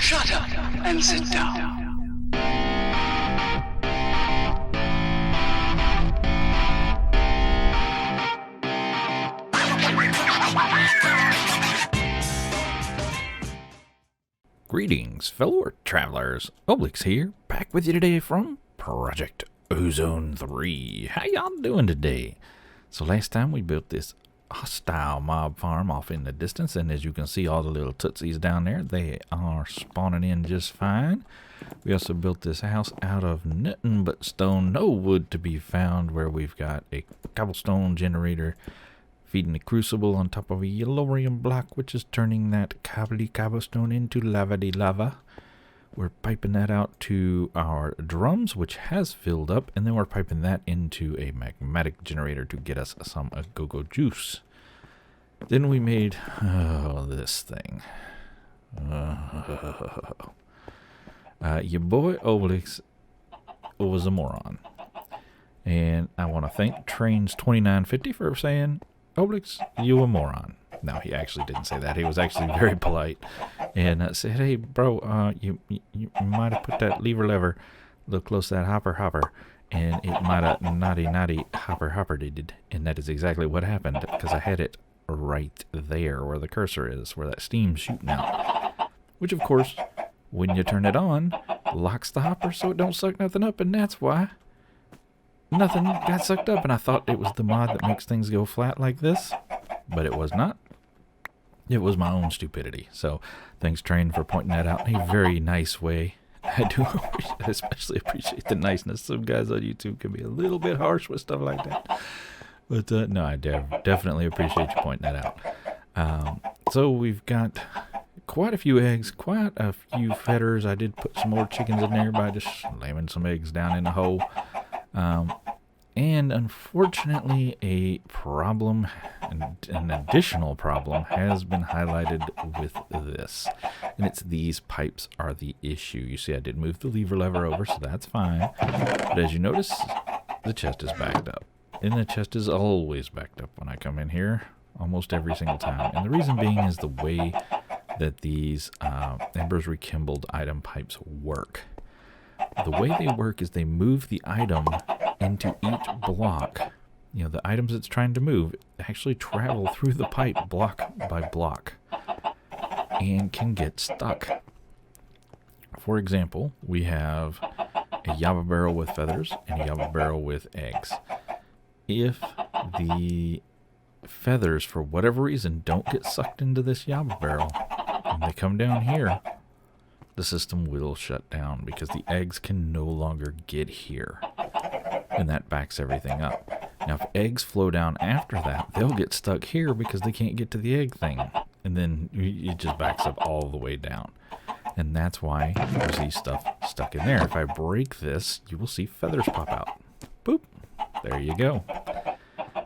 Shut up and sit down. Greetings, fellow travelers. Oblix here, back with you today from Project Ozone 3. How y'all doing today? So last time we built this hostile mob farm off in the distance, and as you can see, all the little tootsies down there, they are spawning in just fine. We also built this house out of nothing but stone, no wood to be found, where we've got a cobblestone generator feeding the crucible on top of a yellorium block, which is turning that cobblestone into lava. We're piping that out to our drums, which has filled up, and then we're piping that into a magmatic generator to get us some go-go juice. Then we made this thing. Your boy Obelix was a moron. And I want to thank Trains2950 for saying, Obelix, you a moron. No, he actually didn't say that. He was actually very polite and said, hey, bro, you might have put that lever a little close to that hopper, and it might have naughty hopper did. And that is exactly what happened, because I had it right there where the cursor is, where that steam's shooting out. Which, of course, when you turn it on, locks the hopper so it don't suck nothing up, and that's why nothing got sucked up. And I thought it was the mod that makes things go flat like this, but it was not. It was my own stupidity. So thanks, Train, for pointing that out in a very nice way. I do especially appreciate the niceness. Some guys on YouTube can be a little bit harsh with stuff like that. But no, I definitely appreciate you pointing that out. So we've got quite a few eggs, quite a few feathers. I did put some more chickens in there by just slamming some eggs down in the hole. And unfortunately, a problem, an additional problem, has been highlighted with this. And it's these pipes are the issue. You see, I did move the lever over, so that's fine. But as you notice, the chest is backed up. And the chest is always backed up when I come in here, almost every single time. And the reason being is the way that these Embers Rekindled item pipes work. The way they work is they move the item into each block. You know, the items it's trying to move actually travel through the pipe block by block and can get stuck. For example, we have a Yaba barrel with feathers and a Yaba barrel with eggs. If the feathers, for whatever reason, don't get sucked into this Yaba barrel and they come down here, the system will shut down because the eggs can no longer get here. And that backs everything up. Now, if eggs flow down after that, they'll get stuck here because they can't get to the egg thing. And then it just backs up all the way down. And that's why you see stuff stuck in there. If I break this, you will see feathers pop out. Boop. There you go.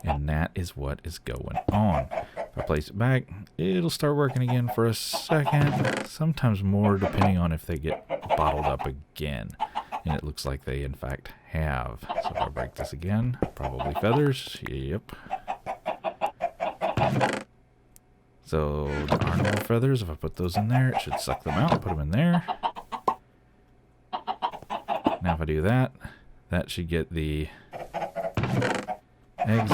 And that is what is going on. If I place it back, it'll start working again for a second. Sometimes more, depending on if they get bottled up again. And it looks like they, in fact, have. So if I break this again, probably feathers. Yep. So there are no more feathers. If I put those in there, it should suck them out. Put them in there. Now if I do that, that should get the eggs.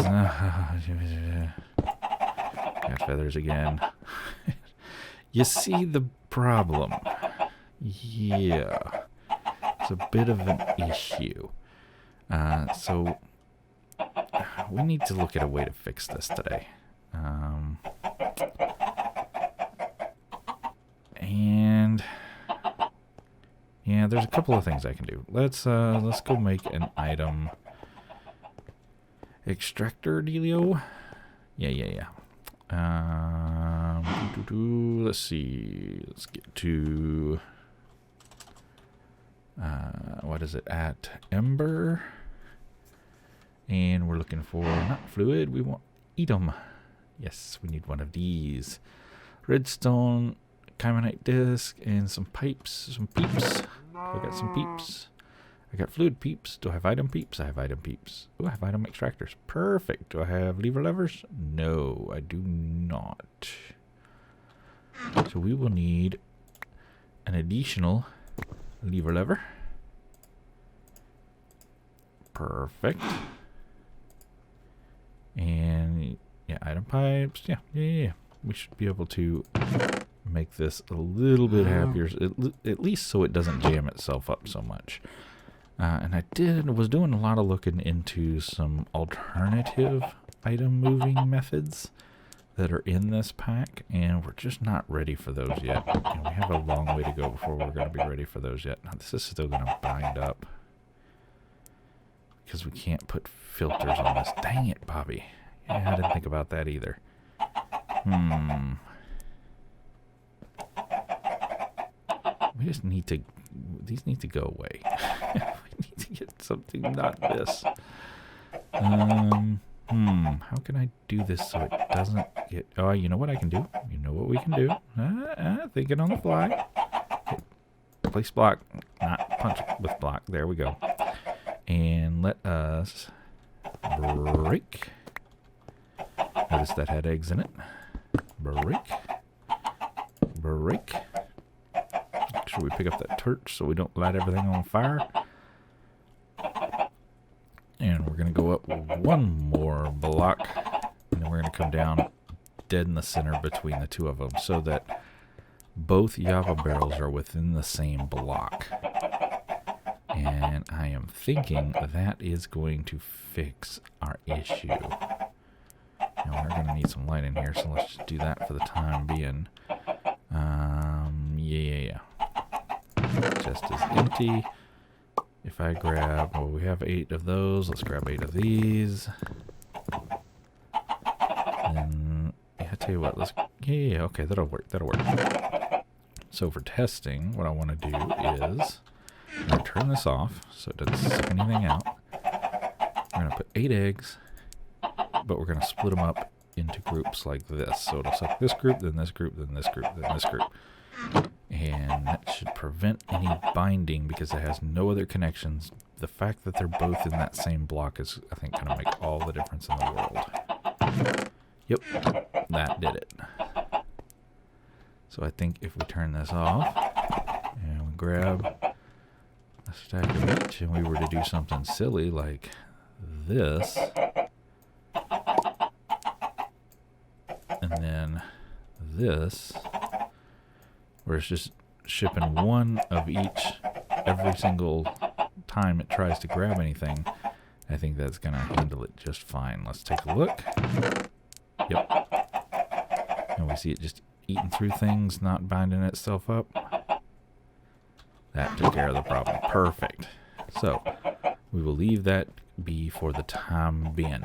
Got feathers again. You see the problem? Yeah. It's a bit of an issue. So we need to look at a way to fix this today. And yeah, there's a couple of things I can do. Let's go make an item extractor dealio. Yeah. Let's see. Let's get to what is it at Ember, and we're looking for not fluid. We want Edom. Yes, we need one of these. Redstone, chimonite disc, and some pipes, some peeps. I got some peeps. I got fluid peeps. Do I have item peeps? I have item peeps. Oh, I have item extractors. Perfect. Do I have levers? No, I do not. So we will need an additional lever. Perfect. And yeah, item pipes. Yeah. We should be able to make this a little bit happier, at least so it doesn't jam itself up so much. And I was doing a lot of looking into some alternative item moving methods that are in this pack, and we're just not ready for those yet. And we have a long way to go before we're going to be ready for those yet. Now, this is still going to bind up because we can't put filters on this. Dang it, Bobby. Yeah, I didn't think about that either. We just need to... These need to go away. We need to get something, not this. How can I do this so it doesn't get... Oh, you know what I can do? You know what we can do? Thinking on the fly. Place block. Not punch with block. There we go. And let us break. Notice that had eggs in it. Break. Make sure we pick up that torch so we don't light everything on fire. And we're going to go up one more block. And then we're going to come down dead in the center between the two of them so that both Java barrels are within the same block. And I am thinking that is going to fix our issue. Now we're going to need some light in here, so let's just do that for the time being. Yeah. Chest is empty. If I grab, well, we have 8 of those. Let's grab 8 of these. And yeah, I tell you what, okay, that'll work. So for testing, what I want to do is I'm going to turn this off so it doesn't suck anything out. We're going to put 8 eggs, but we're going to split them up into groups like this. So it'll suck this group, then this group, then this group, then this group. And that should prevent any binding because it has no other connections. The fact that they're both in that same block is, I think, going to make all the difference in the world. Yep, that did it. So I think if we turn this off and we grab a stack of each and we were to do something silly like this, and then this, where it's just shipping one of each every single time it tries to grab anything, I think that's going to handle it just fine. Let's take a look. Yep. And we see it just eating through things, not binding itself up. That took care of the problem. Perfect. So, we will leave that be for the time being.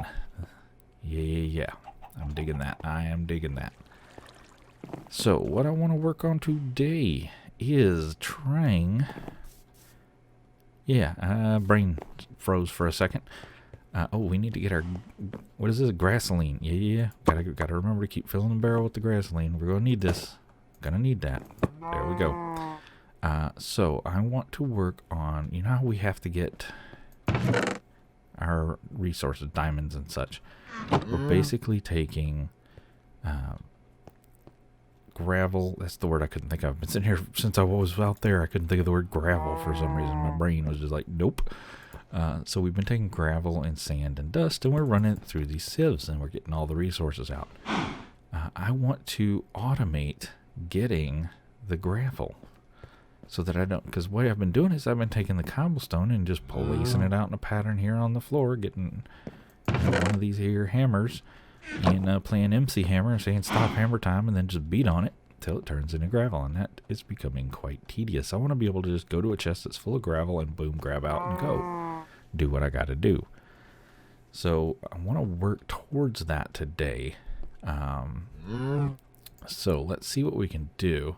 Yeah. I'm digging that. I am digging that. So, what I want to work on today is trying... brain froze for a second. We need to get our... What is this? Gasoline. Yeah. Gotta remember to keep filling the barrel with the gasoline. We're gonna need this. Gonna need that. There we go. So, I want to work on... You know how we have to get our resources, diamonds and such? We're basically taking... gravel, that's the word I couldn't think of. I've been sitting here since I was out there. I couldn't think of the word gravel for some reason. My brain was just like, nope. So we've been taking gravel and sand and dust, and we're running it through these sieves, and we're getting all the resources out. I want to automate getting the gravel so that I don't, because what I've been doing is I've been taking the cobblestone and just placing it out in a pattern here on the floor, getting one of these here hammers, and playing MC Hammer and saying stop hammer time and then just beat on it till it turns into gravel, and that is becoming quite tedious. I want to be able to just go to a chest that's full of gravel and boom, grab out and go do what I got to do. So I want to work towards that today. So let's see what we can do.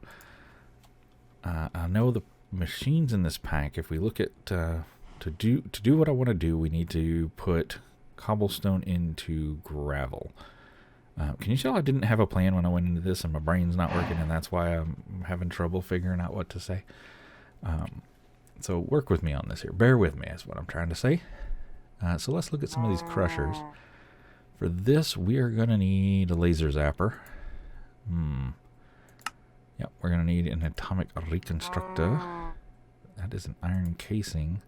I know the machines in this pack, if we look at to do what I want to do, we need to put cobblestone into gravel. Can you tell I didn't have a plan when I went into this, and my brain's not working, and that's why I'm having trouble figuring out what to say. So work with me on this here. Bear with me is what I'm trying to say. So let's look at some of these crushers. For this, we are going to need a laser zapper. Yep, we're going to need an atomic reconstructor. That is an iron casing.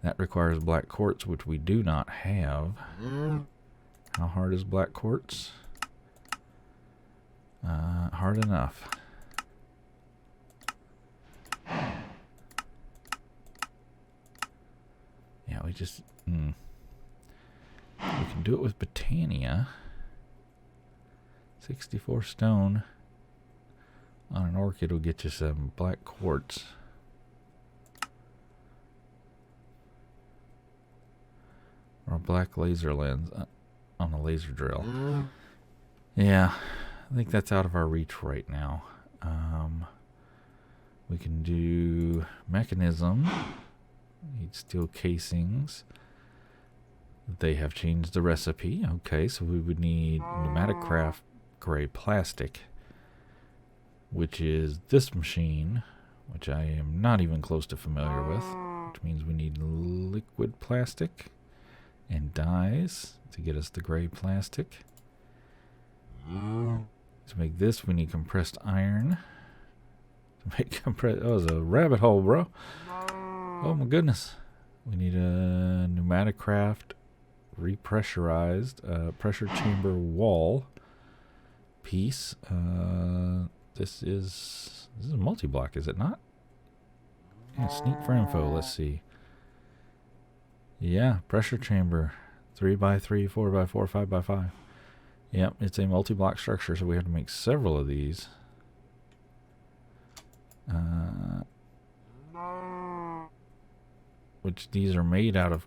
That requires black quartz, which we do not have. How hard is black quartz? Hard enough. Yeah, we just... we can do it with Botania. 64 stone on an orchid will get you some black quartz. Or a black laser lens on a laser drill. Yeah, I think that's out of our reach right now. We can do mechanism. Need steel casings. They have changed the recipe. Okay, so we would need pneumatic craft gray plastic, which is this machine, which I am not even close to familiar with, which means we need liquid plastic and dyes to get us the gray plastic. To make this, we need compressed iron. To make oh, it's a rabbit hole, bro. Oh my goodness. We need a pneumatic craft repressurized pressure chamber wall piece. This is a multi-block, is it not? Yeah, sneak for info. Let's see. Yeah, pressure chamber, 3x3, 4x4, 5x5. Yep, it's a multi-block structure, so we have to make several of these. Which these are made out of.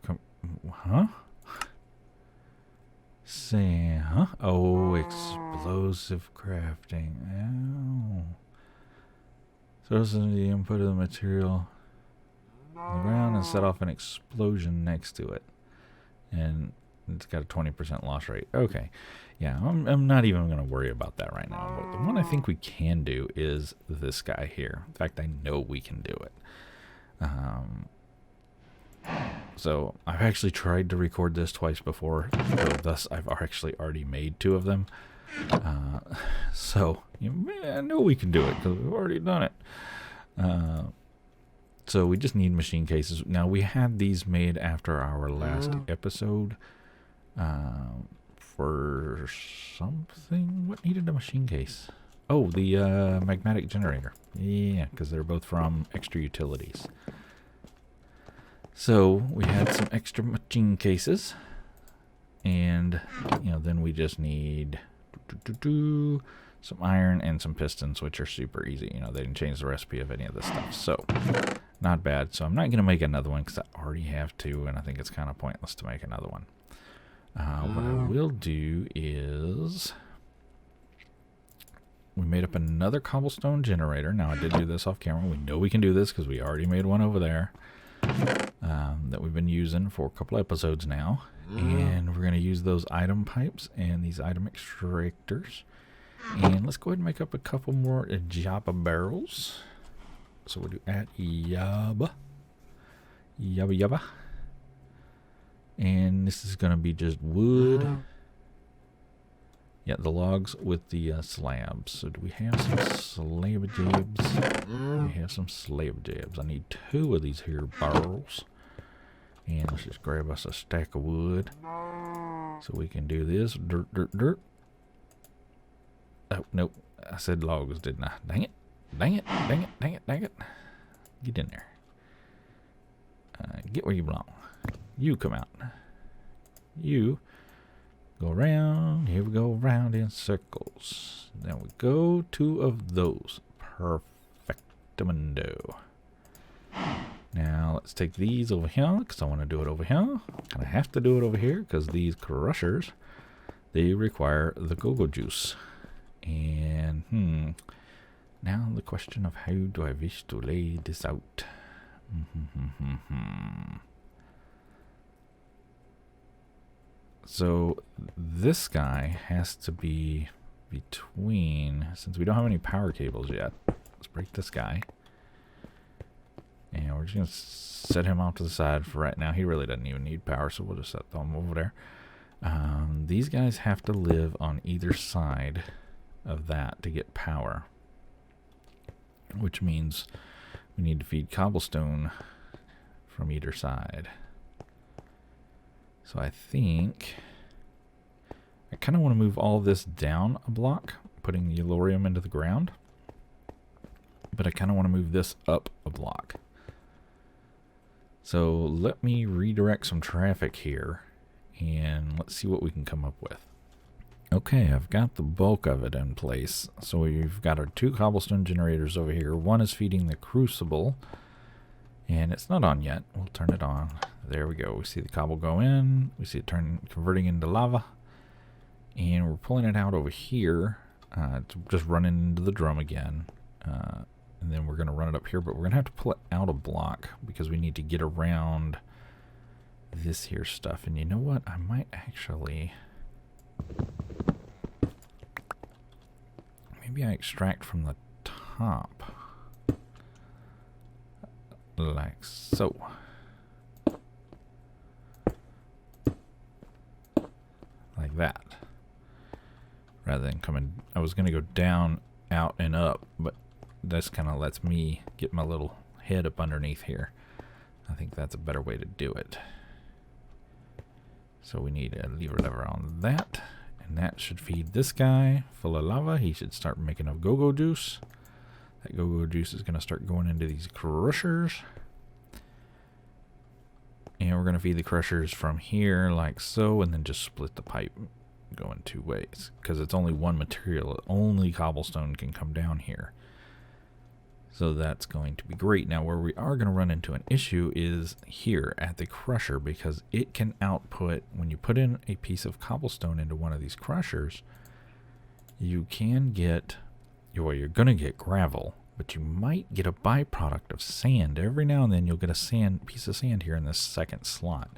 Say, huh? Oh, explosive crafting. Oh. So this is the input of the material on the ground and set off an explosion next to it. And it's got a 20% loss rate. Okay. Yeah, I'm not even going to worry about that right now. But the one I think we can do is this guy here. In fact, I know we can do it. So I've actually tried to record this twice before, so thus I've actually already made 2 of them. So I know we can do it because we've already done it. So we just need machine cases. Now we had these made after our last episode for something. What needed a machine case? Oh, the magmatic generator. Yeah, because they're both from extra utilities. So we had some extra machine cases, and then we just need some iron and some pistons, which are super easy. They didn't change the recipe of any of this stuff, so not bad. So I'm not going to make another one because I already have 2, and I think it's kind of pointless to make another one. What I will do is we made up another cobblestone generator. Now I did do this off camera. We know we can do this because we already made one over there. That we've been using for a couple episodes now, and we're going to use those item pipes and these item extractors, and let's go ahead and make up a couple more Jabba barrels. So we'll do at Yabba, and this is going to be just wood. Yeah, the logs with the slabs. So do we have some slab jabs? We have some slab jabs. I need 2 of these here barrels. And let's just grab us a stack of wood so we can do this. Dirt. Oh, nope. I said logs, didn't I? Dang it. Get in there. Get where you belong. You come out. You go around. Here we go around in circles. There we go. 2 of those. Perfectamundo. Now let's take these over here because I want to do it over here. And I have to do it over here because these crushers, they require the go-go juice. And now the question of how do I wish to lay this out? So this guy has to be between, since we don't have any power cables yet, let's break this guy. And we're just going to set him off to the side for right now. He really doesn't even need power, so we'll just set them over there. These guys have to live on either side of that to get power. which means we need to feed cobblestone from either side. So I think I kind of want to move all this down a block, putting the Yellorium into the ground. But I kind of want to move this up a block. So let me redirect some traffic here, and let's see what we can come up with. Okay, I've got the bulk of it in place. So we've got our 2 cobblestone generators over here. One is feeding the crucible, and it's not on yet. We'll turn it on. There we go. We see the cobble go in. We see it converting into lava. And we're pulling it out over here. It's just running into the drum again. And then we're going to run it up here, but we're going to have to pull it out a block because we need to get around this here stuff. And you know what? I might actually... Maybe I extract from the top. Like so. Like that. Rather than coming... I was going to go down, out, and up, but this kind of lets me get my little head up underneath here. I think that's a better way to do it. So we need a lever on that. And that should feed this guy full of lava. He should start making a go-go juice. That go-go juice is going to start going into these crushers. And we're going to feed the crushers from here like so, and then just split the pipe going 2 ways. Because it's only one material. Only cobblestone can come down here. So that's going to be great. Now where we are going to run into an issue is here at the crusher, because it can output, when you put in a piece of cobblestone into one of these crushers, you can get, well, you're going to get gravel, but you might get a byproduct of sand. Every now and then you'll get a piece of sand here in this second slot.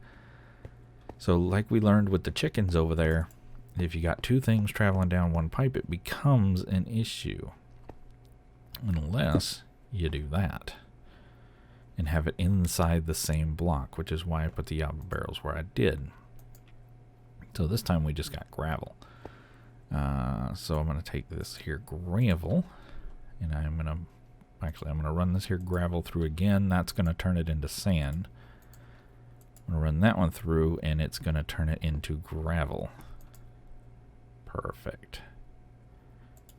So like we learned with the chickens over there, if you got 2 things traveling down one pipe, it becomes an issue. Unless you do that and have it inside the same block, which is why I put the lava barrels where I did. So this time we just got gravel. So I'm going to take this here gravel, and I'm going to run this here gravel through again. That's going to turn it into sand. I'm going to run that one through, and it's going to turn it into gravel. Perfect.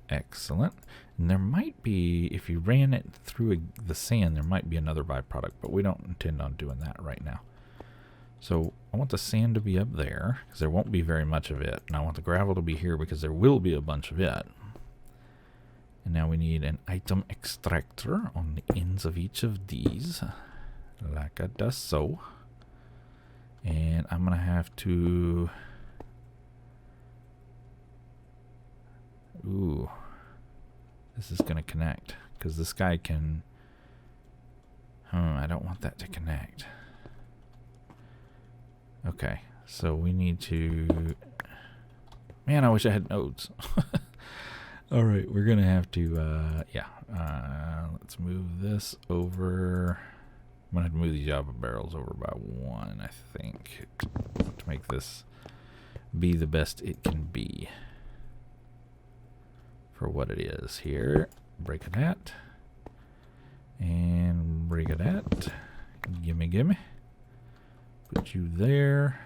Excellent. And there might be, if you ran it through the sand, there might be another byproduct, but we don't intend on doing that right now. So I want the sand to be up there, because there won't be very much of it. And I want the gravel to be here, because there will be a bunch of it. And now we need an item extractor on the ends of each of these, like it does so. And I'm going to have to... Ooh. This is going to connect, because this guy can... I don't want that to connect. Okay, so we need to... Man, I wish I had nodes. Alright, we're going to have to... let's move this over... I'm going to have to move these lava barrels over by 1, I think, to make this be the best it can be. For what it is here. Break of that. And break of that. Gimme. Put you there.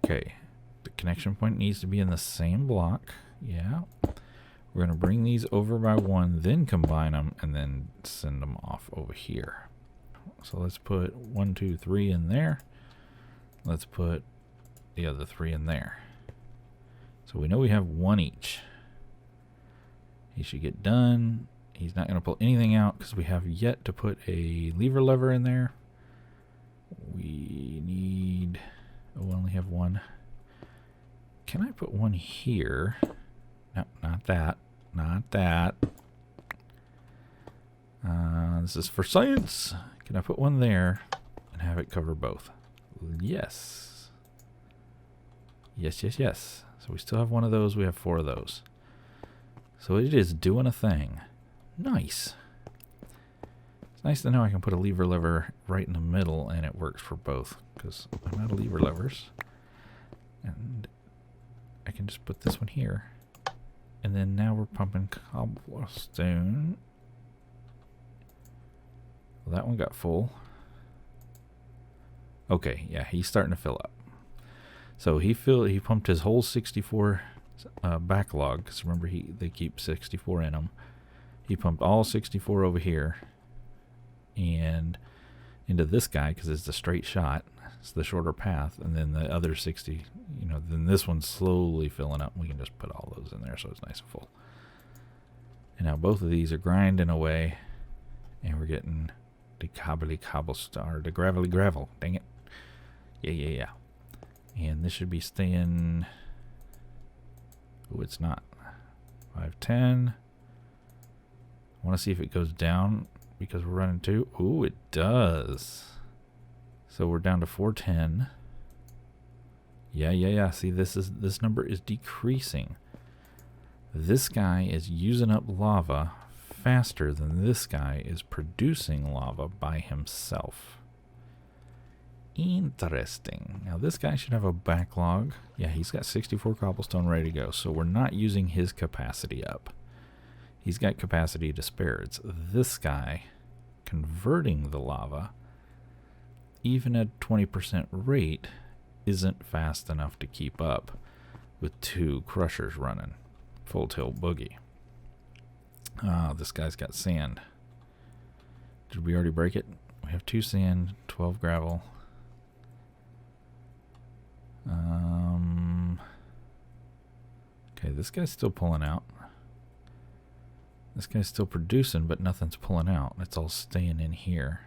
Okay. The connection point needs to be in the same block. Yeah. We're going to bring these over by 1, then combine them, and then send them off over here. So let's put 1, 2, 3 in there. Let's put the other 3 in there. So we know we have 1 each. He should get done. He's not going to pull anything out because we have yet to put a lever in there. We need... Oh, we only have 1. Can I put 1 here? No, not that. Not that. This is for science. Can I put 1 there and have it cover both? Yes. Yes. So we still have 1 of those. We have 4 of those. So it is doing a thing. Nice. It's nice to know I can put a lever right in the middle and it works for both, because I'm out of lever levers. And I can just put this one here And then now we're pumping cobblestone. Well, that one got full. Okay, yeah, he's starting to fill up. So he pumped his whole 64 backlog, because remember they keep 64 in them. He pumped all 64 over here and into this guy because it's the straight shot. It's the shorter path, and then the other 60, then this one's slowly filling up. We can just put all those in there so it's nice and full. And now both of these are grinding away, and we're getting the cobblestone, or the gravelly gravel. Dang it. Yeah. And this should be staying. Oh, it's not. 510. I want to see if it goes down because we're running 2. Oh, it does. So we're down to 410. Yeah. See, this number is decreasing. This guy is using up lava faster than this guy is producing lava by himself. Interesting. Now this guy should have a backlog. Yeah, he's got 64 cobblestone ready to go. So we're not using his capacity up. He's got capacity to spare. It's this guy converting the lava, even at 20% rate, isn't fast enough to keep up with 2 crushers running. Full tilt boogie. This guy's got sand. Did we already break it? We have 2 sand, 12 gravel. Okay, this guy's still pulling out. This guy's still producing, but nothing's pulling out. It's all staying in here.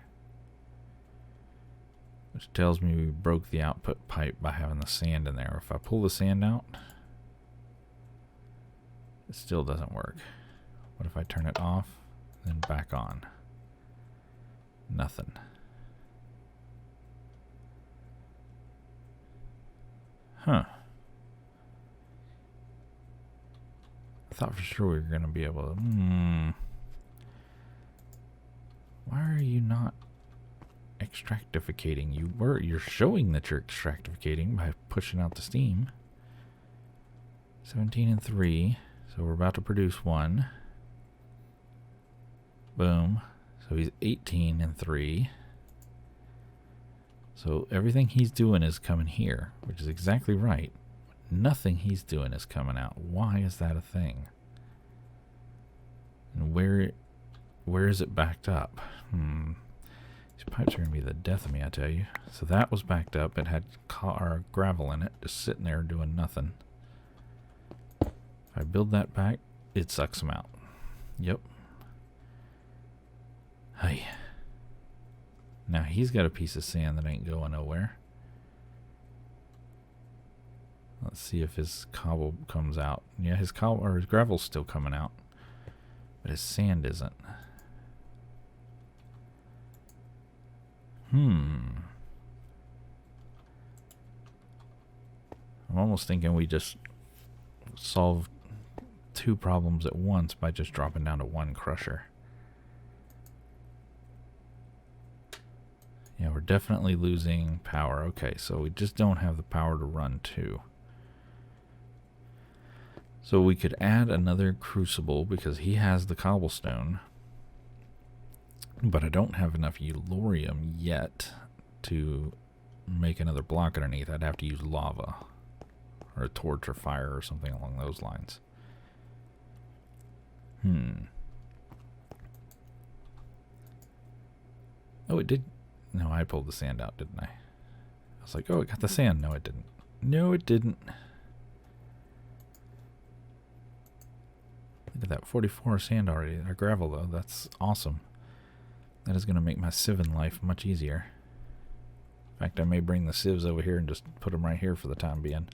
Which tells me we broke the output pipe by having the sand in there. If I pull the sand out, it still doesn't work. What if I turn it off, then back on? Nothing. Huh. I thought for sure we were going to be able to... Why are you not extractificating? You're showing that you're extractificating by pushing out the steam. 17 and 3. So we're about to produce 1. Boom. So he's 18 and 3. So everything he's doing is coming here, which is exactly right. Nothing he's doing is coming out. Why is that a thing? And where is it backed up? These pipes are going to be the death of me, I tell you. So that was backed up. It had gravel in it, just sitting there doing nothing. If I build that back, it sucks them out. Yep. Hey. Now he's got a piece of sand that ain't going nowhere. Let's see if his cobble comes out. Yeah, his gravel's still coming out, but his sand isn't. I'm almost thinking we just solved 2 problems at once by just dropping down to 1 crusher. Yeah, we're definitely losing power. Okay, so we just don't have the power to run 2. So we could add another crucible because he has the cobblestone. But I don't have enough Eulorium yet to make another block underneath. I'd have to use lava or a torch or fire or something along those lines. Oh, it did. No, I pulled the sand out, didn't I? I was like, oh, it got the sand. No, it didn't. No, it didn't. Look at that, 44 sand already. Or gravel, though. That's awesome. That is going to make my sieving life much easier. In fact, I may bring the sieves over here and just put them right here for the time being.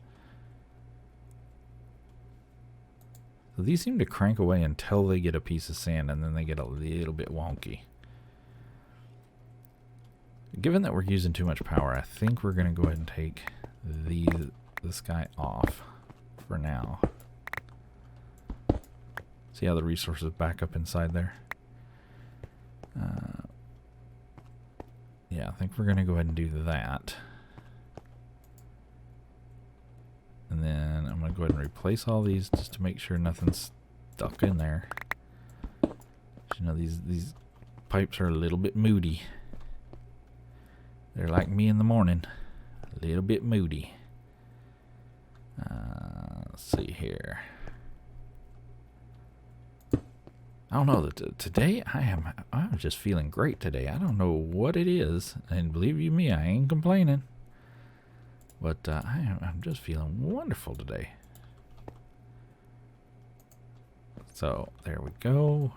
So these seem to crank away until they get a piece of sand, and then they get a little bit wonky. Given that we're using too much power, I think we're going to go ahead and take this guy off for now. See how the resources back up inside there? Yeah, I think we're going to go ahead and do that. And then I'm going to go ahead and replace all these just to make sure nothing's stuck in there. You know, these pipes are a little bit moody. They're like me in the morning, a little bit moody. Let's see here. I don't know. Today I'm just feeling great today. I don't know what it is, and believe you me, I ain't complaining. But I'm just feeling wonderful today. So there we go,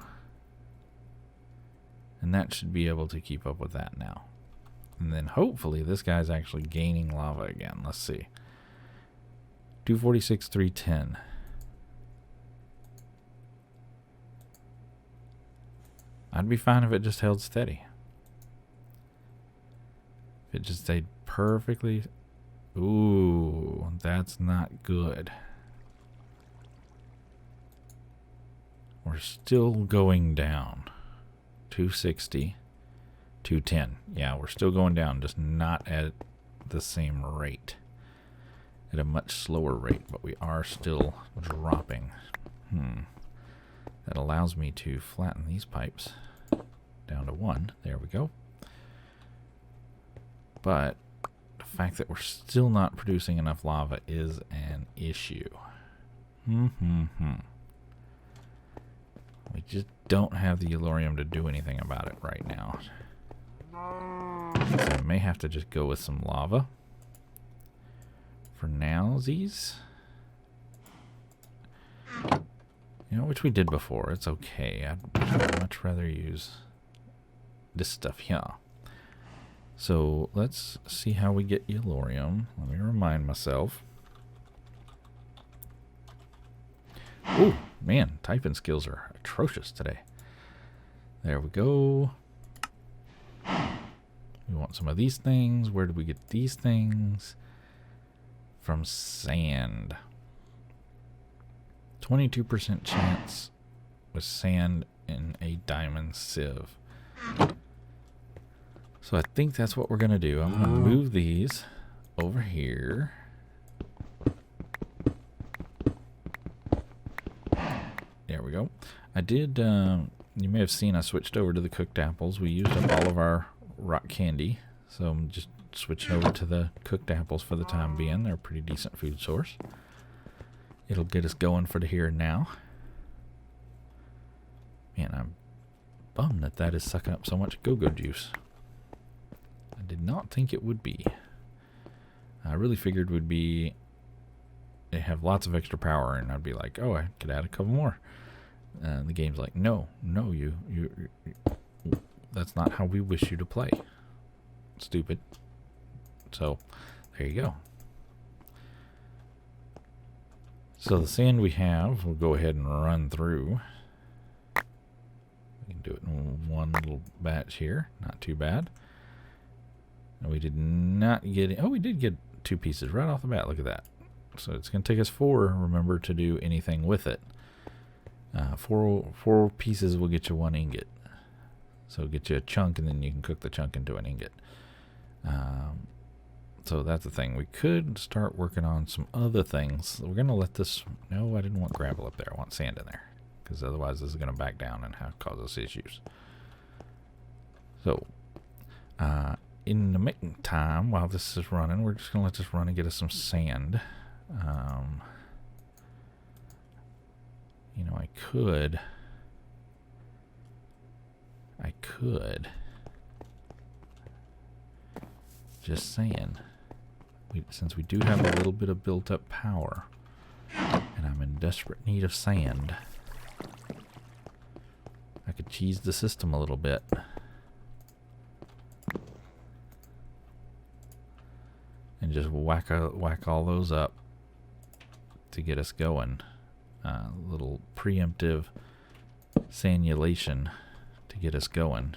and that should be able to keep up with that now. And then hopefully this guy's actually gaining lava again. Let's see. 246, 310. I'd be fine if it just held steady. If it just stayed perfectly... Ooh, that's not good. We're still going down. 260, 210. Yeah, we're still going down, just not at the same rate. At a much slower rate, but we are still dropping. That allows me to flatten these pipes down to 1. There we go. But the fact that we're still not producing enough lava is an issue. We just don't have the Yellorium to do anything about it right now. So I may have to just go with some lava for nowsies. You know, which we did before. It's okay. I'd much rather use this stuff here. So let's see how we get Yellorium. Let me remind myself. Oh, man, typing skills are atrocious today. There we go. We want some of these things. Where did we get these things? From sand. 22% chance with sand in a diamond sieve. So I think that's what we're going to do. I'm going to move these over here. There we go. I did, you may have seen I switched over to the cooked apples. We used up all of our rock candy. So I'm just switching over to the cooked apples for the time being. They're a pretty decent food source. It'll get us going for the here and now. Man, I'm bummed that that is sucking up so much go-go juice. I did not think it would be. I really figured would be they have lots of extra power, and I'd be like, oh, I could add a couple more. And the game's like, no, you that's not how we wish you to play. Stupid. So, there you go. So the sand we have, we'll go ahead and run through. We can do it in one little batch here. Not too bad. And we did not get... Oh, we did get 2 pieces right off the bat. Look at that. So it's going to take us 4, remember, to do anything with it. 4 pieces will get you 1 ingot. So get you a chunk, and then you can cook the chunk into an ingot. So that's the thing. We could start working on some other things. We're going to let this... No, I didn't want gravel up there. I want sand in there. Because otherwise this is going to back down and cause us issues. So, in the meantime, while this is running, we're just going to let this run and get us some sand. You know, I could... Just saying. Since we do have a little bit of built-up power, and I'm in desperate need of sand, I could cheese the system a little bit. And just whack all those up to get us going. Little preemptive sandulation to get us going.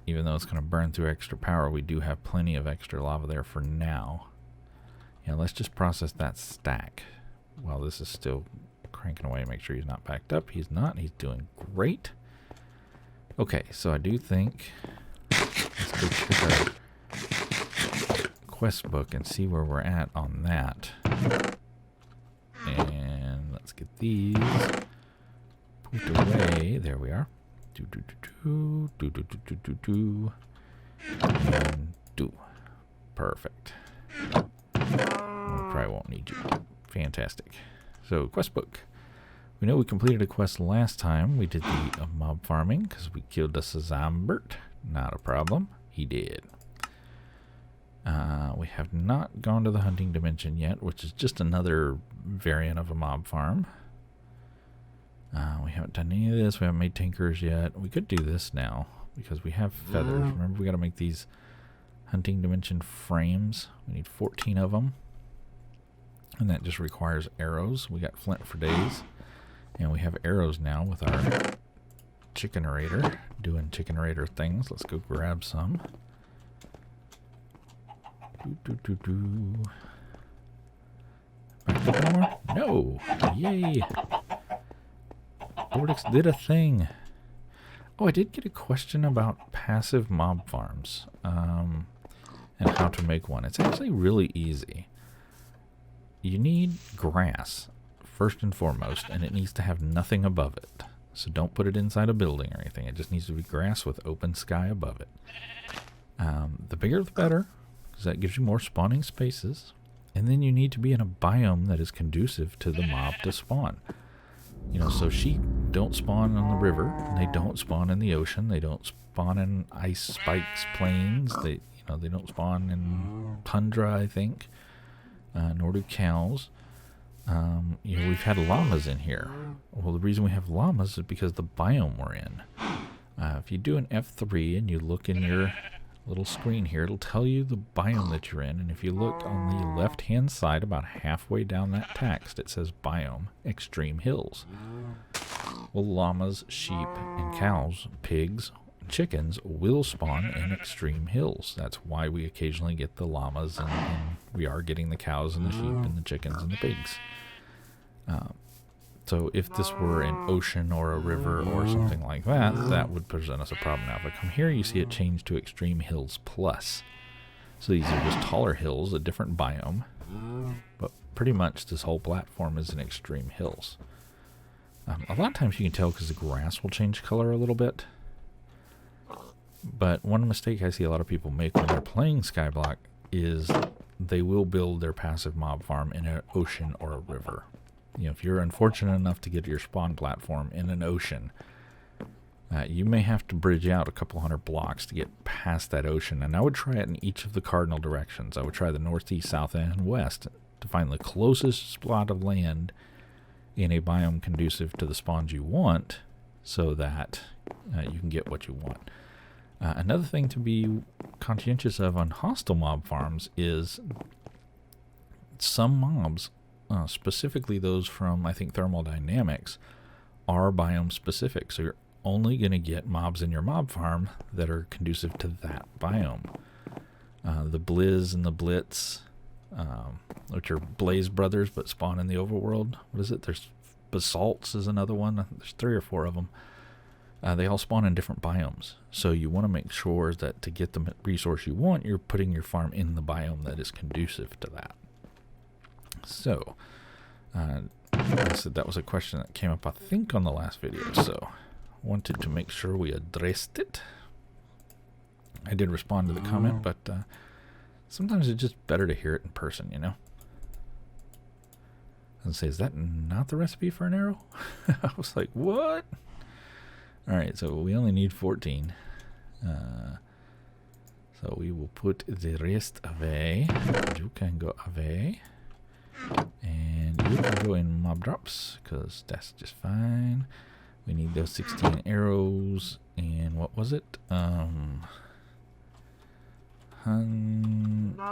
Even though it's going to burn through extra power, we do have plenty of extra lava there for now. Yeah, let's just process that stack while this is still cranking away. Make sure he's not backed up. He's not. He's doing great. Okay, so I do think... Let's go check our quest book and see where we're at on that. And let's get these put away. There we are. And do. Perfect. Probably won't need you. Fantastic. So, quest book. We know we completed a quest last time. We did the mob farming because we killed a Sazambert. Not a problem. He did. We have not gone to the hunting dimension yet, which is just another variant of a mob farm. We haven't done any of this. We haven't made tinkers yet. We could do this now because we have feathers. Remember, we got to make these hunting dimension frames. We need 14 of them. And that just requires arrows. We got flint for days. And we have arrows now with our chickenerator. Doing chickenerator things. Let's go grab some. No! Yay! Vortex did a thing. Oh, I did get a question about passive mob farms. And how to make one. It's actually really easy. You need grass, first and foremost, and it needs to have nothing above it. So don't put it inside a building or anything. It just needs to be grass with open sky above it. The bigger the better, because that gives you more spawning spaces. And then you need to be in a biome that is conducive to the mob to spawn. You know, so sheep don't spawn on the river. They don't spawn in the ocean. They don't spawn in ice spikes plains. They don't spawn in tundra, I think. Nor do cows. We've had llamas in here. Well, the reason we have llamas is because the biome we're in. If you do an F3 and you look in your little screen here, it'll tell you the biome that you're in. And if you look on the left-hand side, about halfway down that text, it says biome extreme hills. Well, llamas, sheep, and cows, pigs, chickens will spawn in extreme hills. That's why we occasionally get the llamas, and we are getting the cows and the sheep and the chickens and the pigs. So if this were an ocean or a river or something like that, that would present us a problem. Now, if I come here, you see it changed to Extreme Hills Plus. So these are just taller hills, a different biome. But pretty much this whole platform is in Extreme Hills. A lot of times you can tell because the grass will change color a little bit. But one mistake I see a lot of people make when they're playing skyblock is they will build their passive mob farm in an ocean or a river. You know, if you're unfortunate enough to get your spawn platform in an ocean, you may have to bridge out a couple hundred blocks to get past that ocean. And I would try it in each of the cardinal directions. I would try the northeast, south, and west to find the closest spot of land in a biome conducive to the spawns you want, so that you can get what you want. Another thing to be conscientious of on hostile mob farms is some mobs, specifically those from, I think, thermodynamics, are biome specific. So you're only going to get mobs in your mob farm that are conducive to that biome. The Blizz and the Blitz, which are Blaze brothers but spawn in the overworld. What is it? There's Basalts is another one. There's 3 or 4 of them. They all spawn in different biomes. So you want to make sure that to get the resource you want, you're putting your farm in the biome that is conducive to that. So, I said that was a question that came up, I think, on the last video. So, wanted to make sure we addressed it. I did respond to the comment, but sometimes it's just better to hear it in person, you know? And say, is that not the recipe for an arrow? I was like, what? Alright, so we only need 14. So we will put the rest away. You can go away. And you can go in mob drops, because that's just fine. We need those 16 arrows. And what was it? Hunting.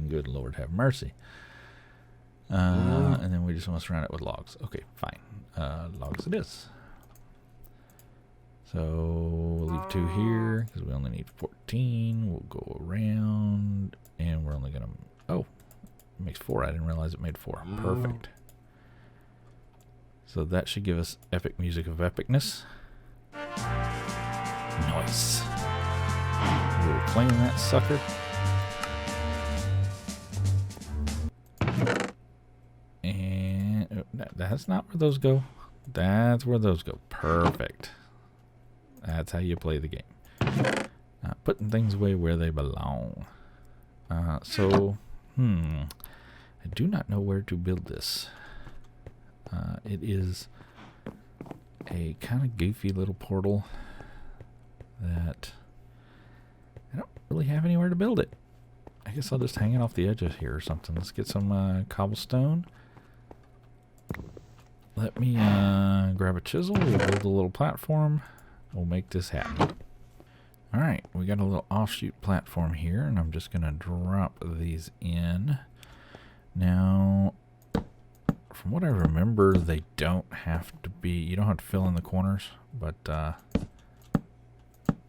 Good Lord, have mercy. And then we just want to surround it with logs. Okay, fine. Logs it is. So we'll leave 2 here because we only need 14. We'll go around, and we're only gonna. Oh, it makes 4. I didn't realize it made 4. Perfect. So that should give us epic music of epicness. Nice. We were playing that sucker. And that's not where those go. That's where those go. Perfect. That's how you play the game. Putting things away where they belong. So, I do not know where to build this. It is a kind of goofy little portal that I don't really have anywhere to build it. I guess I'll just hang it off the edges here or something. Let's get some cobblestone. Let me grab a chisel. We'll build a little platform. We'll make this happen. Alright, we got a little offshoot platform here, and I'm just going to drop these in. Now, from what I remember, they don't have to be, you don't have to fill in the corners, but I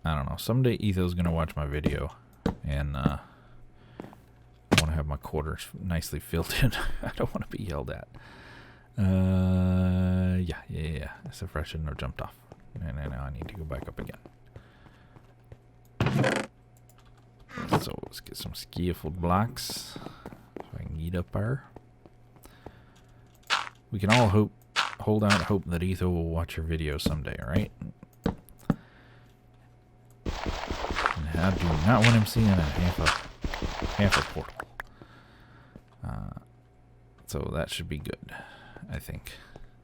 don't know. Someday Etho's going to watch my video, and I want to have my quarters nicely filled in. I don't want to be yelled at. Yeah. Except for I shouldn't have jumped off. And now I need to go back up again. So let's get some scaffold blocks so I can get up there. We can all hold out hope that Etho will watch your video someday, right? And I do not want him seeing a half a portal. So that should be good, I think.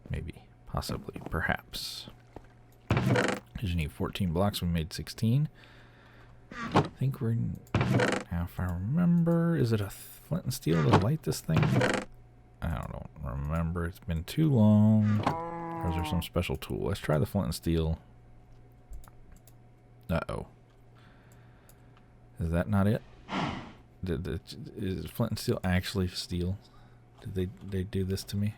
Maybe, possibly, perhaps. Because you need 14 blocks, we made 16. I think we're, now if I remember, is it a flint and steel to light this thing? I don't remember. It's been too long. Or is there some special tool? Let's try the flint and steel. Uh-oh. Is that not it? Is flint and steel actually steel? Did they do this to me?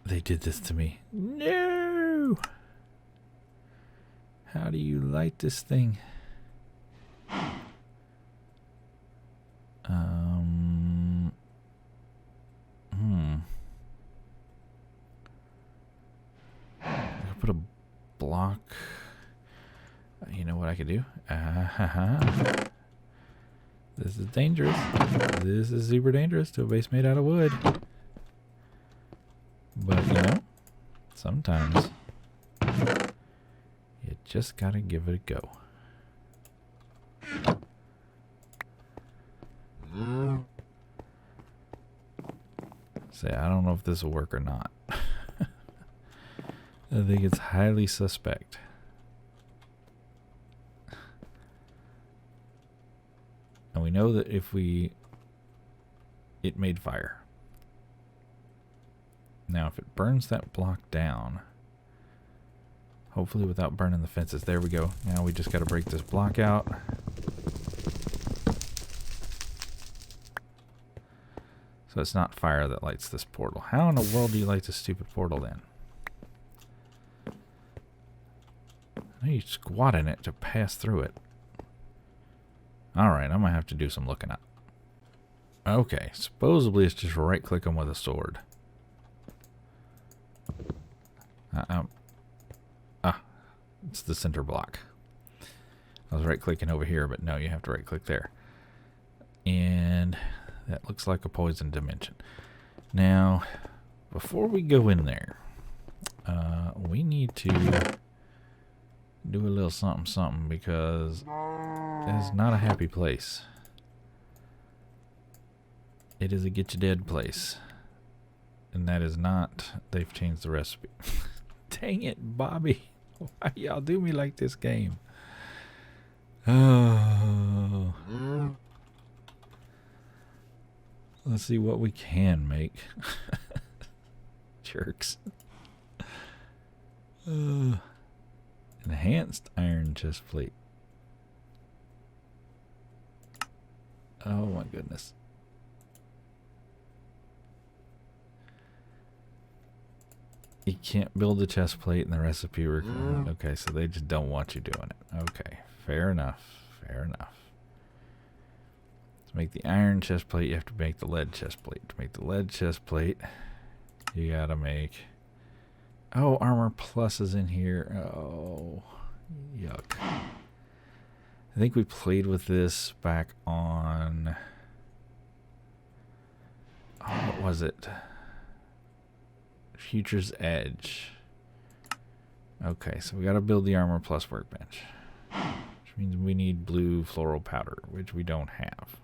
They did this to me. No! How do you light this thing? I could put a block. You know what I could do? This is dangerous. This is super dangerous to a base made out of wood. But, you know, sometimes you just gotta give it a go. Say, I don't know if this will work or not. I think it's highly suspect. And we know that if it made fire. Now, if it burns that block down, hopefully without burning the fences. There we go. Now we just got to break this block out. So it's not fire that lights this portal. How in the world do you light this stupid portal then? I know you squat in it to pass through it. Alright, I'm going to have to do some looking up. Okay, supposedly it's just right clicking with a sword. It's the center block. I was right clicking over here, but no, you have to right click there. And that looks like a poison dimension. Now, before we go in there, we need to do a little something because it's not a happy place. It is a get you dead place. And that is not, they've changed the recipe. Dang it, Bobby. Why y'all do me like this game? Oh. Let's see what we can make. Jerks. Enhanced iron chest plate. Oh my goodness. You can't build a chest plate in the recipe. Okay, so they just don't want you doing it. Okay, fair enough. Fair enough. To make the iron chest plate, you have to make the lead chest plate. To make the lead chest plate, you gotta make Oh, armor plus is in here. Oh, yuck. I think we played with this back on... Oh, what was it? Future's Edge. Okay, so we got to build the armor plus workbench. Which means we need blue floral powder, which we don't have.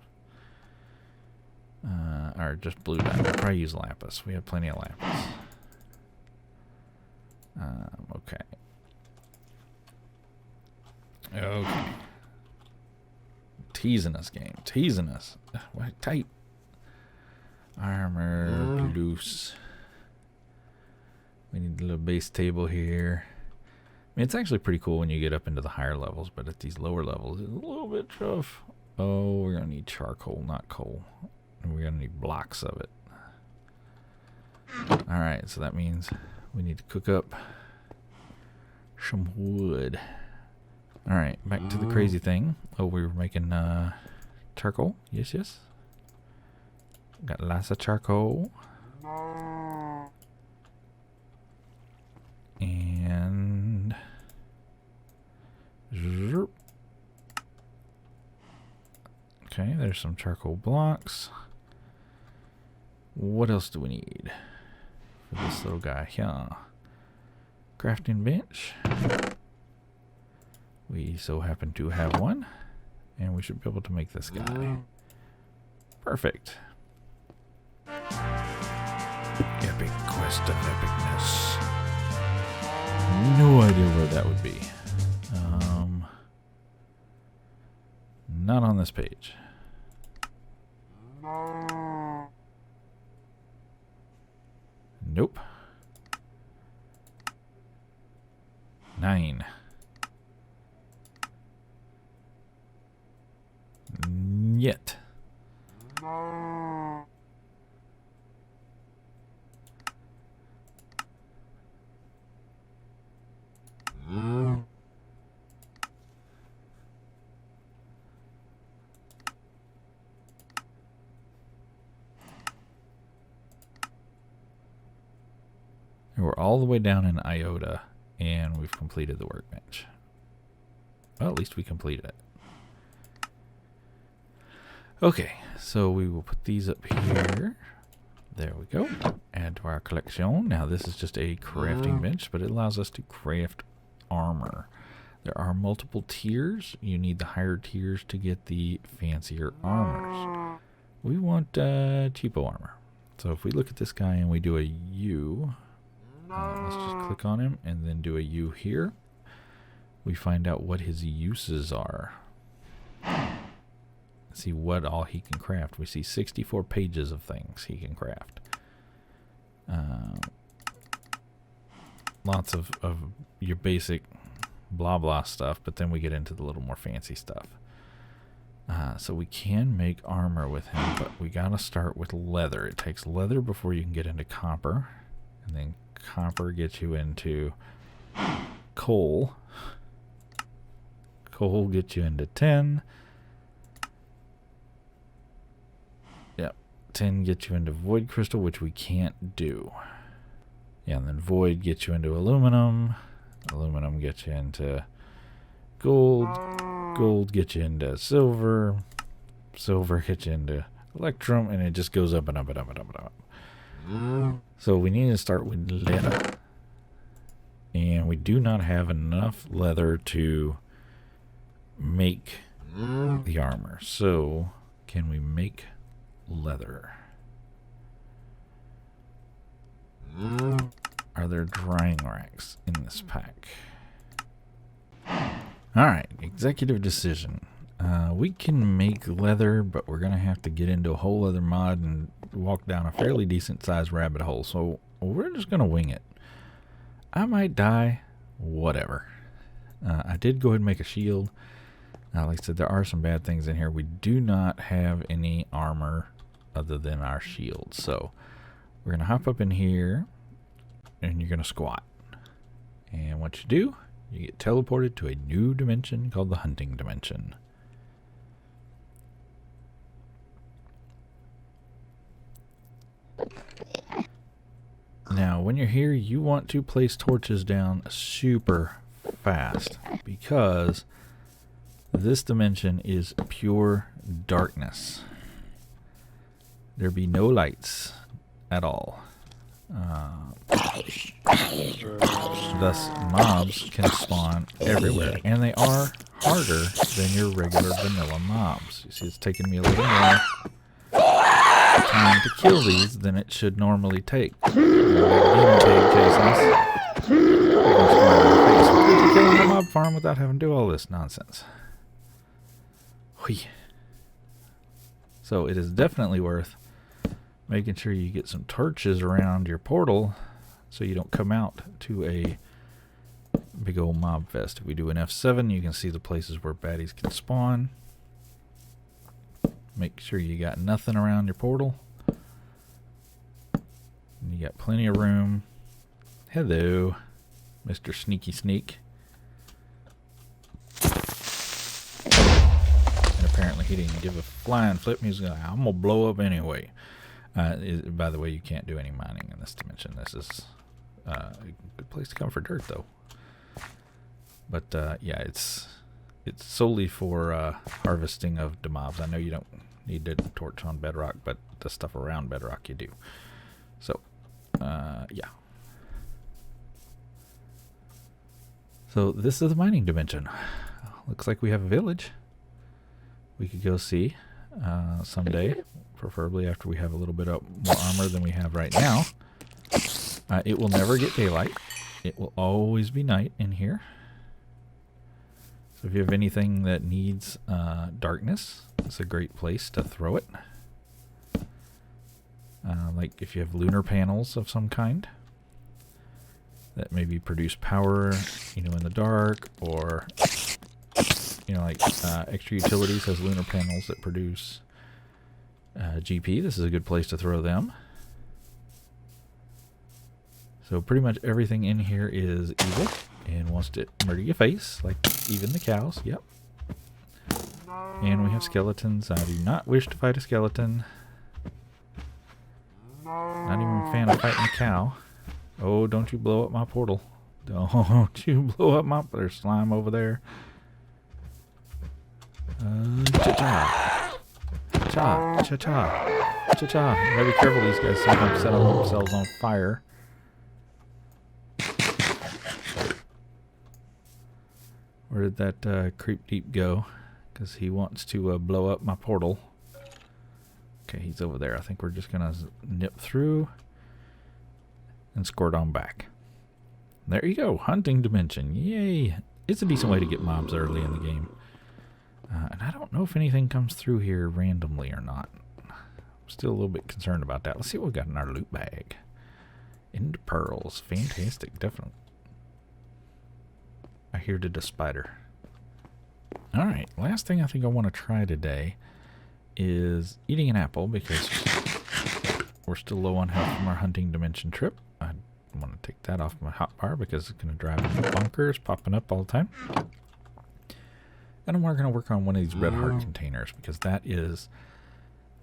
Or just blue dye. We'll probably use lapis. We have plenty of lapis. Okay. Okay. Teasing us, game. Teasing us. What type? Armor loose. We need a little base table here. I mean, it's actually pretty cool when you get up into the higher levels, but at these lower levels, it's a little bit tough. Oh, we're going to need charcoal, not coal. And we're going to need blocks of it. Alright, so that means we need to cook up some wood. Alright, back to the crazy thing. Oh, we were making charcoal. Yes, yes. Got lots of charcoal. And... Zerp. Okay, there's some charcoal blocks. What else do we need for this little guy here? Crafting bench. We so happen to have one, and we should be able to make this guy. Perfect. Epic quest of epicness. No idea where that would be. Not on this page. Nope. 9. Yet. We're all the way down in iota, and we've completed the workbench. Well, at least we completed it. Okay, so we will put these up here. There we go. Add to our collection. Now this is just a crafting bench, but it allows us to craft armor. There are multiple tiers. You need the higher tiers to get the fancier armors. We want cheapo armor. So if we look at this guy and we do a U, let's just click on him and then do a U here. We find out what his uses are. See what all he can craft. We see 64 pages of things he can craft. Lots of your basic blah blah stuff, but then we get into the little more fancy stuff. So we can make armor with him, but we gotta start with leather. It takes leather before you can get into copper, and then copper gets you into coal. Coal gets you into tin. Yep, tin gets you into void crystal, which we can't do. Yeah, and then void gets you into aluminum. Aluminum gets you into gold. Gold gets you into silver. Silver gets you into electrum, and it just goes up and up and up and up and up. So we need to start with leather. And we do not have enough leather to make the armor. So can we make leather? Are there drying racks in this pack? Alright, executive decision. We can make leather, but we're going to have to get into a whole other mod and walk down a fairly decent sized rabbit hole. So we're just going to wing it. I might die, whatever. I did go ahead and make a shield. Like I said, there are some bad things in here. We do not have any armor other than our shield. So we're going to hop up in here, and you're going to squat. And what you do, you get teleported to a new dimension called the hunting dimension. Now, when you're here, you want to place torches down super fast because this dimension is pure darkness. There be no lights at all. Thus, mobs can spawn everywhere, and they are harder than your regular vanilla mobs. You see, it's taking me a little more time to kill these than it should normally take. Demon pig chasing us. Killing the mob farm without having to do all this nonsense. Whee. So it is definitely worth making sure you get some torches around your portal so you don't come out to a big old mob fest. If we do an F7, you can see the places where baddies can spawn. Make sure you got nothing around your portal. And you got plenty of room. Hello, Mr. Sneaky Sneak. And apparently he didn't give a flying flip. He's like, I'm gonna blow up anyway. By the way, you can't do any mining in this dimension. This is a good place to come for dirt, though. But yeah, it's solely for harvesting of the mobs. I know you don't need to torch on bedrock, but the stuff around bedrock you do. So yeah. So this is the mining dimension. Looks like we have a village we could go see someday, preferably after we have a little bit more armor than we have right now. It will never get daylight. It will always be night in here. So if you have anything that needs darkness, it's a great place to throw it. Like if you have lunar panels of some kind that maybe produce power, in the dark, or like extra utilities has lunar panels that produce GP. This is a good place to throw them. So pretty much everything in here is evil and wants to murder your face, like even the cows. Yep. And we have skeletons. I do not wish to fight a skeleton. Not even a fan of fighting a cow. Oh, don't you blow up my portal. Don't you blow up my... There's slime over there. Cha-cha. Cha-cha. Cha-cha. Cha-cha. You gotta be careful, these guys sometimes set themselves on fire. Where did that creep deep go? Because he wants to blow up my portal. Okay, he's over there. I think we're just gonna nip through and squirt on back. There you go, hunting dimension. Yay! It's a decent way to get mobs early in the game. And I don't know if anything comes through here randomly or not. I'm still a little bit concerned about that. Let's see what we got in our loot bag. End pearls. Fantastic, definitely. I hear the spider. Alright, last thing I think I want to try today is eating an apple, because we're still low on health from our hunting dimension trip. I want to take that off my hotbar because it's going to drive me bonkers, popping up all the time. And we're going to work on one of these red heart containers, because that is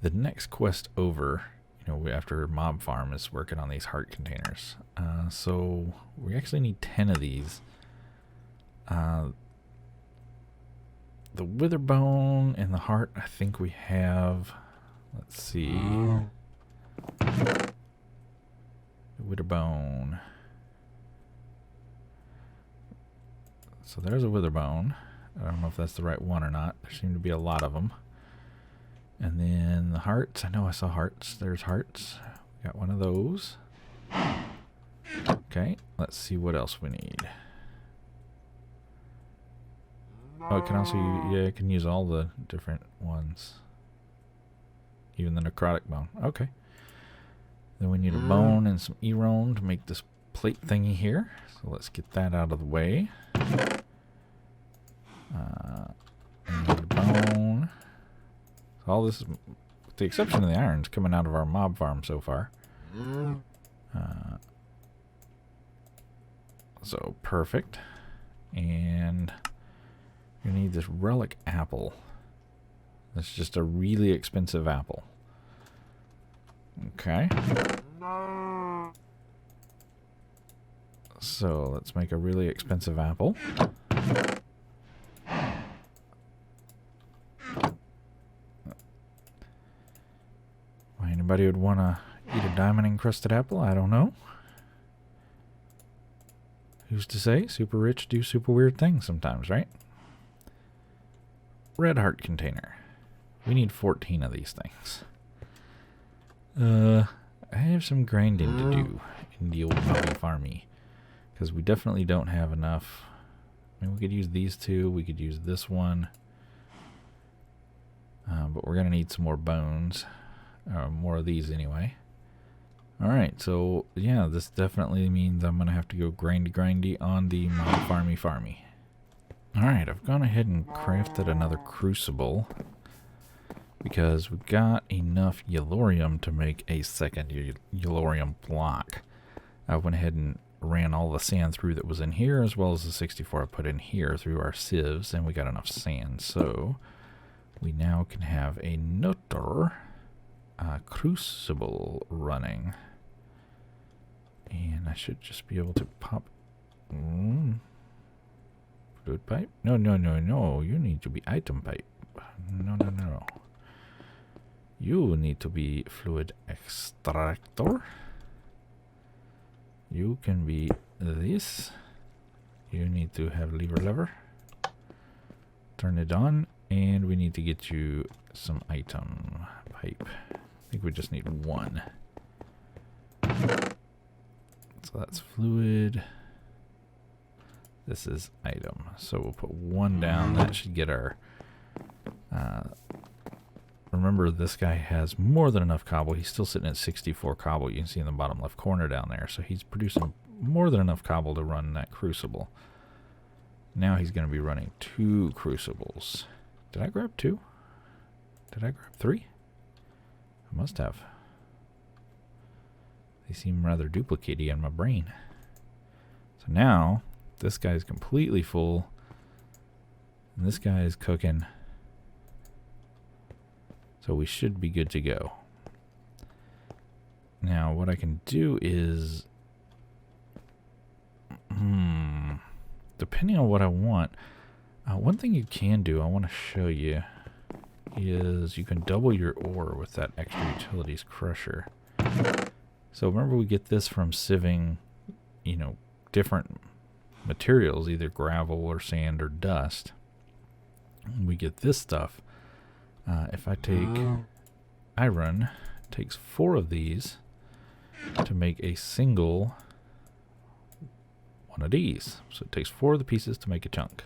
the next quest over. After mob farm is working on these heart containers. So we actually need 10 of these. The wither bone and the heart, I think we have. Let's see. The wither bone. So there's a wither bone. I don't know if that's the right one or not. There seem to be a lot of them. And then the hearts. I know I saw hearts. There's hearts. Got one of those. Okay, let's see what else we need. Oh, it can also, yeah, it can use all the different ones. Even the necrotic bone. Okay. Then we need a bone and some erone to make this plate thingy here. So let's get that out of the way. And a bone. So all this, with the exception of the irons, coming out of our mob farm so far. So perfect. And you need this relic apple. That's just a really expensive apple. Okay. So let's make a really expensive apple. Why anybody would want to eat a diamond encrusted apple, I don't know. Who's to say? Super rich do super weird things sometimes, right? Red heart container. We need 14 of these things. I have some grinding to do in the old farmy. Because we definitely don't have enough. I mean, we could use these two. We could use this one. But we're going to need some more bones. More of these anyway. Alright, so yeah, this definitely means I'm going to have to go grindy on the farmy. Alright, I've gone ahead and crafted another crucible. Because we've got enough yellorium to make a second yellorium block. I went ahead and ran all the sand through that was in here, as well as the 64 I put in here through our sieves, and we got enough sand. So we now can have another crucible running. And I should just be able to pop... fluid pipe? No. You need to be item pipe. No. You need to be fluid extractor. You can be this. You need to have lever. Turn it on. And we need to get you some item pipe. I think we just need one. So that's fluid. This is item. So we'll put one down. That should get our... remember, this guy has more than enough cobble. He's still sitting at 64 cobble. You can see in the bottom left corner down there. So he's producing more than enough cobble to run that crucible. Now he's going to be running 2 crucibles. Did I grab 2? Did I grab 3? I must have. They seem rather duplicatey in my brain. So now, this guy's completely full. And this guy is cooking. So we should be good to go. Now, what I can do is... depending on what I want... one thing you can do, I want to show you, is you can double your ore with that extra utilities crusher. So remember, we get this from sieving, different materials, either gravel or sand or dust. We get this stuff. If I take iron, it takes 4 of these to make a single one of these. So it takes 4 of the pieces to make a chunk.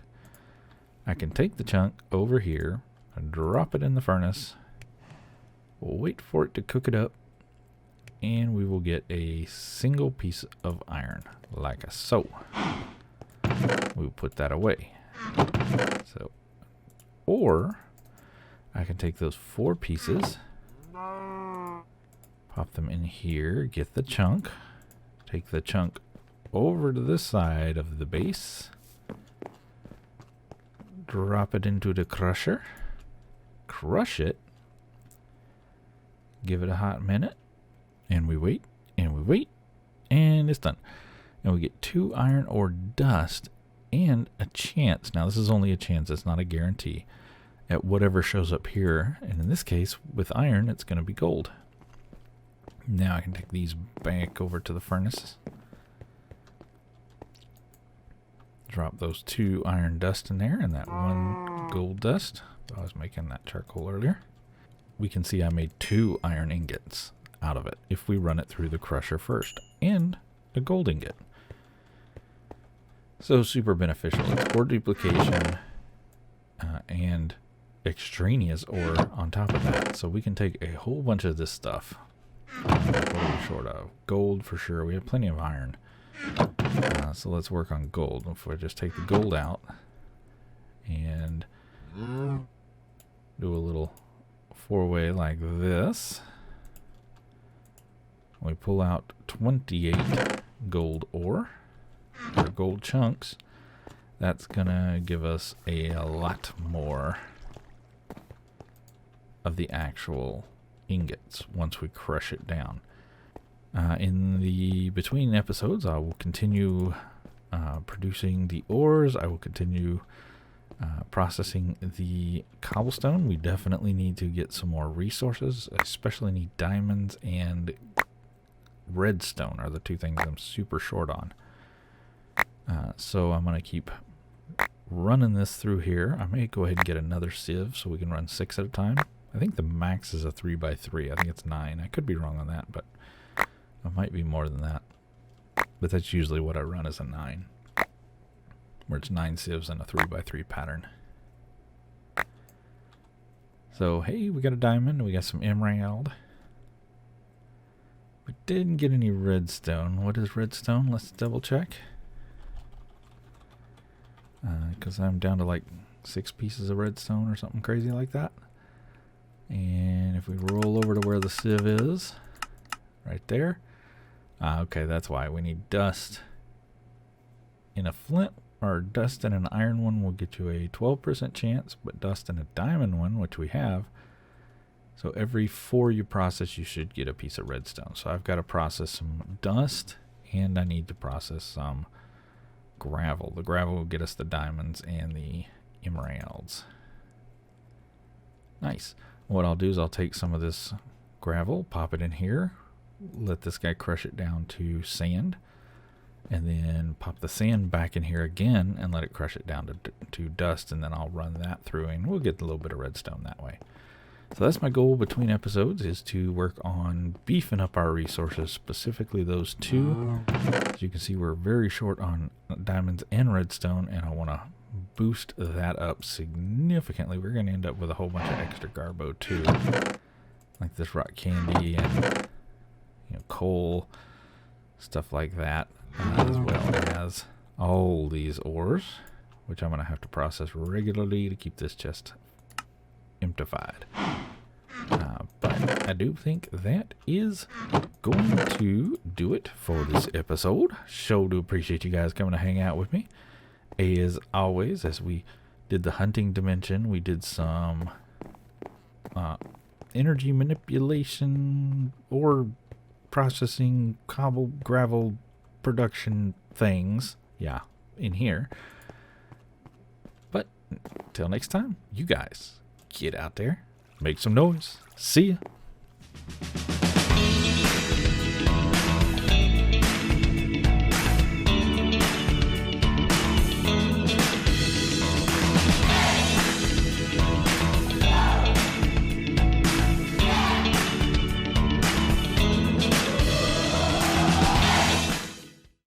I can take the chunk over here and drop it in the furnace. We'll wait for it to cook it up, and we will get a single piece of iron, like so. We'll put that away. So, or I can take those 4 pieces, pop them in here, get the chunk, take the chunk over to this side of the base, drop it into the crusher, crush it, give it a hot minute, and we wait, and it's done. And we get 2 iron ore dust and a chance. Now, this is only a chance, it's not a guarantee, at whatever shows up here. And in this case, with iron, it's going to be gold. Now I can take these back over to the furnace. Drop those 2 iron dust in there and that 1 gold dust. I was making that charcoal earlier. We can see I made 2 iron ingots out of it if we run it through the crusher first, and a gold ingot. So super beneficial. It's ore duplication and extraneous ore on top of that. So we can take a whole bunch of this stuff. What are we short of? Gold for sure. We have plenty of iron. So let's work on gold. If I just take the gold out and do a little 4-way like this, we pull out 28 gold ore, or gold chunks. That's gonna give us a lot more of the actual ingots once we crush it down. In the between episodes, I will continue producing the ores. I will continue processing the cobblestone. We definitely need to get some more resources. I especially need diamonds and redstone are the two things I'm super short on. So I'm going to keep running this through here. I may go ahead and get another sieve so we can run 6 at a time. I think the max is a 3x3. I think it's 9. I could be wrong on that, but it might be more than that. But that's usually what I run as a 9. Where it's 9 sieves in a 3x3 pattern. So, hey, we got a diamond. We got some emerald. We didn't get any redstone. What is redstone? Let's double check. Because I'm down to like 6 pieces of redstone or something crazy like that. And if we roll over to where the sieve is, right there. Okay, that's why we need dust in a flint, or dust in an iron one will get you a 12% chance, but dust in a diamond one, which we have. So every 4 you process, you should get a piece of redstone. So I've got to process some dust, and I need to process some gravel. The gravel will get us the diamonds and the emeralds. Nice. What I'll do is I'll take some of this gravel, pop it in here, let this guy crush it down to sand, and then pop the sand back in here again and let it crush it down to dust, and then I'll run that through and we'll get a little bit of redstone that way. So that's my goal between episodes, is to work on beefing up our resources, specifically those 2. As you can see, we're very short on diamonds and redstone, and I want to boost that up significantly. We're going to end up with a whole bunch of extra garbo too, like this rock candy and coal, stuff like that, as well as all these ores, which I'm going to have to process regularly to keep this chest emptified. But I do think that is going to do it for this episode. Sure do appreciate you guys coming to hang out with me. As always, as we did the hunting dimension, we did some energy manipulation or processing gravel production things, in here. But until next time, you guys get out there, make some noise. See ya.